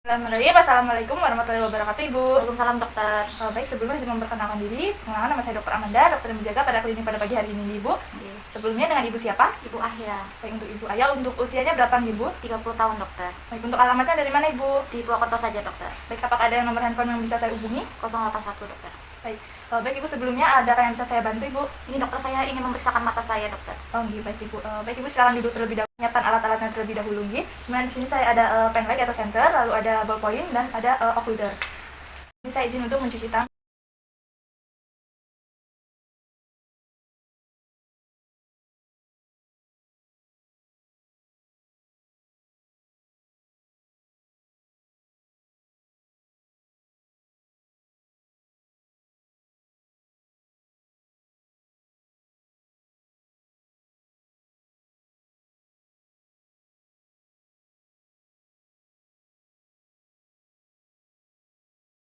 Assalamualaikum warahmatullahi wabarakatuh, Ibu. Waalaikumsalam, dokter. Baik, sebelumnya saya memperkenalkan diri. Perkenalkan, nama saya Dr. Amanda, dokter yang menjaga pada klinik pada pagi hari ini, Ibu. Sebelumnya dengan Ibu siapa? Ibu Ahya. Baik, untuk Ibu Ayah, untuk usianya berapa, Ibu? 30 tahun, dokter. Baik, untuk alamatnya dari mana, Ibu? Di Purwokerto saja, dokter. Baik, apakah ada yang nomor handphone yang bisa saya hubungi? 081, dokter. Baik, Ibu, sebelumnya ada yang bisa saya bantu, Ibu? Ini dokter, saya ingin memeriksakan mata saya, dokter. Baik, Ibu. Baik, Ibu, silakan duduk terlebih dahulu. Menyiapkan alat-alatnya terlebih dahulu, Ibu. Kemudian di sini saya ada pen light atau center, lalu ada ballpoint dan ada occluder. Ini saya izin untuk mencuci tangan.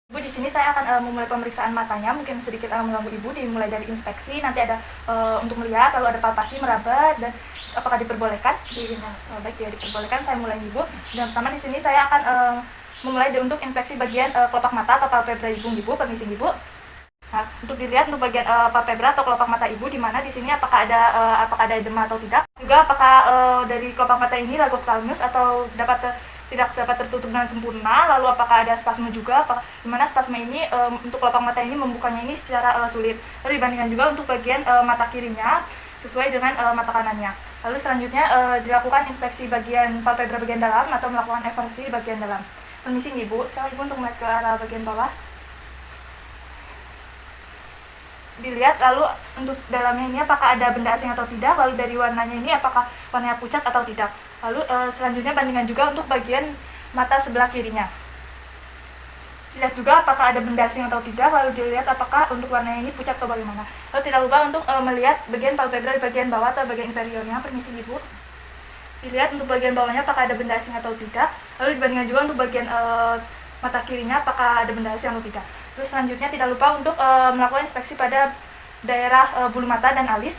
Ibu, di sini saya akan memulai pemeriksaan matanya, mungkin sedikit mengganggu Ibu, dimulai dari inspeksi, nanti ada untuk melihat, lalu ada palpasi, meraba, dan apakah diperbolehkan? Baik, ya diperbolehkan, saya mulai, Ibu. Dan pertama di sini saya akan memulai untuk inspeksi bagian kelopak mata atau palpebra Ibu, permisi, Ibu. Nah, untuk dilihat untuk bagian palpebra atau kelopak mata Ibu, di mana di sini apakah ada edema atau tidak, juga apakah dari kelopak mata ini lagophthalmus atau tidak dapat tertutup dengan sempurna, lalu apakah ada spasme juga, dimana spasme ini untuk kelopak mata ini membukanya ini secara sulit. Lalu dibandingkan juga untuk bagian mata kirinya sesuai dengan mata kanannya. Lalu selanjutnya dilakukan inspeksi bagian palpebra bagian dalam atau melakukan eversi bagian dalam. Permisi, Ibu, saya Ibu untuk melihat ke arah bagian bawah. Dilihat lalu untuk dalamnya ini apakah ada benda asing atau tidak, lalu dari warnanya ini apakah warnanya pucat atau tidak. Lalu selanjutnya bandingkan juga untuk bagian mata sebelah kirinya. Dilihat juga apakah ada benda asing atau tidak, lalu dilihat apakah untuk warnanya ini pucat atau bagaimana. Lalu tidak lupa untuk melihat bagian palpebra di bagian bawah atau bagian inferiornya, permisi, Ibu. Dilihat untuk bagian bawahnya apakah ada benda asing atau tidak, lalu dibandingkan juga untuk bagian mata kirinya apakah ada benda asing atau tidak. Terus selanjutnya tidak lupa untuk melakukan inspeksi pada daerah bulu mata dan alis.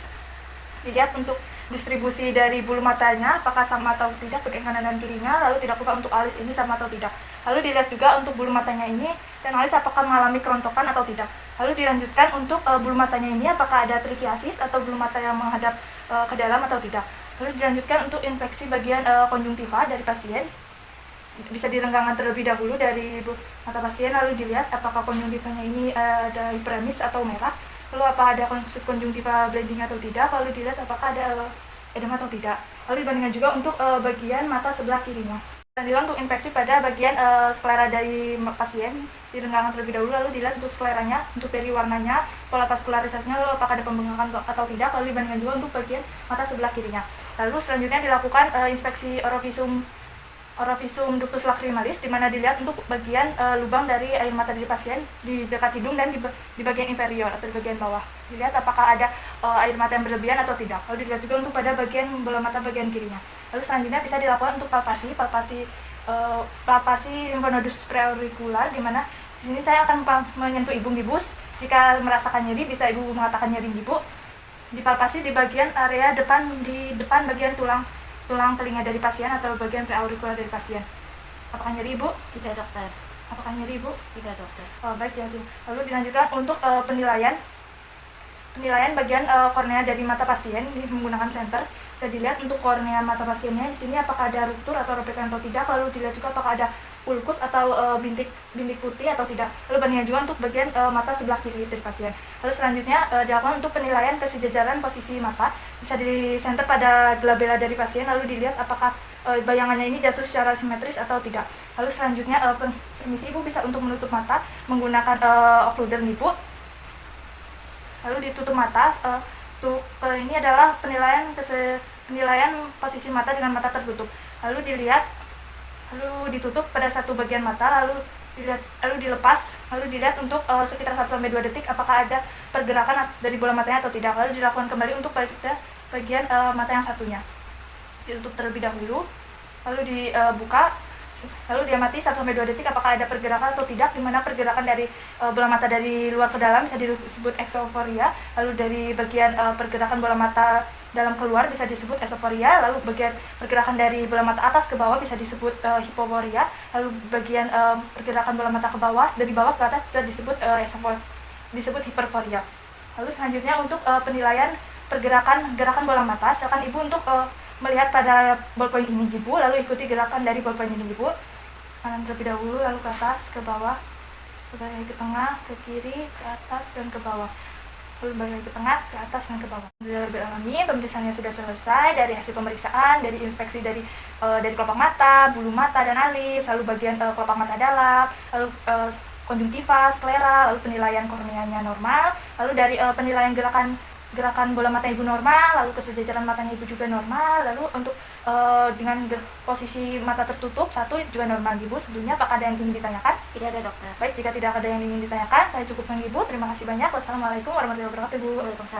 Dilihat untuk distribusi dari bulu matanya apakah sama atau tidak bagian kanan dan kirinya, lalu tidak lupa untuk alis ini sama atau tidak. Lalu dilihat juga untuk bulu matanya ini dan alis apakah mengalami kerontokan atau tidak. Lalu dilanjutkan untuk bulu matanya ini apakah ada trichiasis atau bulu mata yang menghadap ke dalam atau tidak. Lalu dilanjutkan untuk inspeksi bagian konjungtiva dari pasien. Bisa direnggangan terlebih dahulu dari mata pasien, lalu dilihat apakah konjungtivanya ini ada hiperemis atau merah, lalu apa ada subkonjungtiva bleeding atau tidak, lalu dilihat apakah ada edema atau tidak. Lalu dibandingkan juga untuk bagian mata sebelah kirinya. Dan dilihat untuk infeksi pada bagian sklera dari pasien, direnggangan terlebih dahulu, lalu dilihat untuk skleranya, untuk dari warnanya, pola vaskularisasinya, lalu apakah ada pembengkakan atau tidak, lalu dibandingkan juga untuk bagian mata sebelah kirinya. Lalu selanjutnya dilakukan inspeksi orovisum ductus lacrimalis, di mana dilihat untuk bagian lubang dari air mata dari pasien di dekat hidung dan di bagian inferior atau di bagian bawah. Dilihat apakah ada air mata yang berlebihan atau tidak. Lalu dilihat juga untuk pada bagian bola mata bagian kirinya. Lalu selanjutnya bisa dilakukan untuk palpasi lymphonodus preauricular, di mana di sini saya akan menyentuh Ibu. Jika merasakan nyeri bisa Ibu mengatakan nyeri Ibu. Dipalpasi di bagian area di depan bagian tulang telinga dari pasien atau bagian preaurikular dari pasien. Apakah nyeri, Ibu? Tidak, dokter. Apakah nyeri, Ibu? Tidak, dokter. Baik, ya. Lalu dilanjutkan untuk penilaian bagian kornea dari mata pasien menggunakan senter. Bisa dilihat untuk kornea mata pasiennya di sini apakah ada ruptur atau robekan atau tidak, lalu dilihat juga apakah ada ulkus atau bintik putih atau tidak. Lalu bandingkan juga untuk bagian mata sebelah kiri dari pasien. Lalu selanjutnya dilakukan untuk penilaian kesejajaran posisi mata. Bisa di center pada glabella dari pasien, lalu dilihat apakah bayangannya ini jatuh secara simetris atau tidak. Lalu selanjutnya permisi, Ibu bisa untuk menutup mata menggunakan occluder, Ibu. Lalu ditutup mata. Ini adalah penilaian posisi mata dengan mata tertutup. Lalu ditutup pada satu bagian mata, lalu dilepas, lalu dilihat untuk sekitar 1-2 detik apakah ada pergerakan dari bola matanya atau tidak. Lalu dilakukan kembali untuk pada bagian mata yang satunya. Ditutup terlebih dahulu, lalu dibuka Lalu diamati 1-2 detik apakah ada pergerakan atau tidak, di mana pergerakan dari bola mata dari luar ke dalam bisa disebut exoforia, lalu dari bagian pergerakan bola mata dalam keluar bisa disebut esoforia, lalu bagian pergerakan dari bola mata atas ke bawah bisa disebut hipoforia, lalu bagian pergerakan bola mata ke bawah dari bawah ke atas bisa disebut disebut hiperforia. Lalu selanjutnya untuk penilaian gerakan bola mata, silakan Ibu untuk melihat pada ballpoint ini Ibu, lalu ikuti gerakan dari ballpoint ini Ibu. Kanan terlebih dahulu, lalu ke atas, ke bawah, lalu ke tengah, ke kiri, ke atas, dan ke bawah. Lalu balik ke tengah, ke atas, dan ke bawah. Sudah lebih alami, pemeriksaannya sudah selesai. Dari hasil pemeriksaan, dari inspeksi dari kelopak mata, bulu mata, dan alis, lalu bagian kelopak mata dalam, lalu konjungtiva, sklera, lalu penilaian korneanya normal, lalu dari penilaian gerakan bola mata Ibu normal, lalu kesejajaran matanya Ibu juga normal, lalu untuk dengan posisi mata tertutup satu juga normal Ibu. Sebelumnya apakah ada yang ingin ditanyakan? Tidak ada dokter. Baik, jika tidak ada yang ingin ditanyakan, saya cukupkan Ibu. Terima kasih banyak. Wassalamualaikum warahmatullahi wabarakatuh. Waalaikumsalam.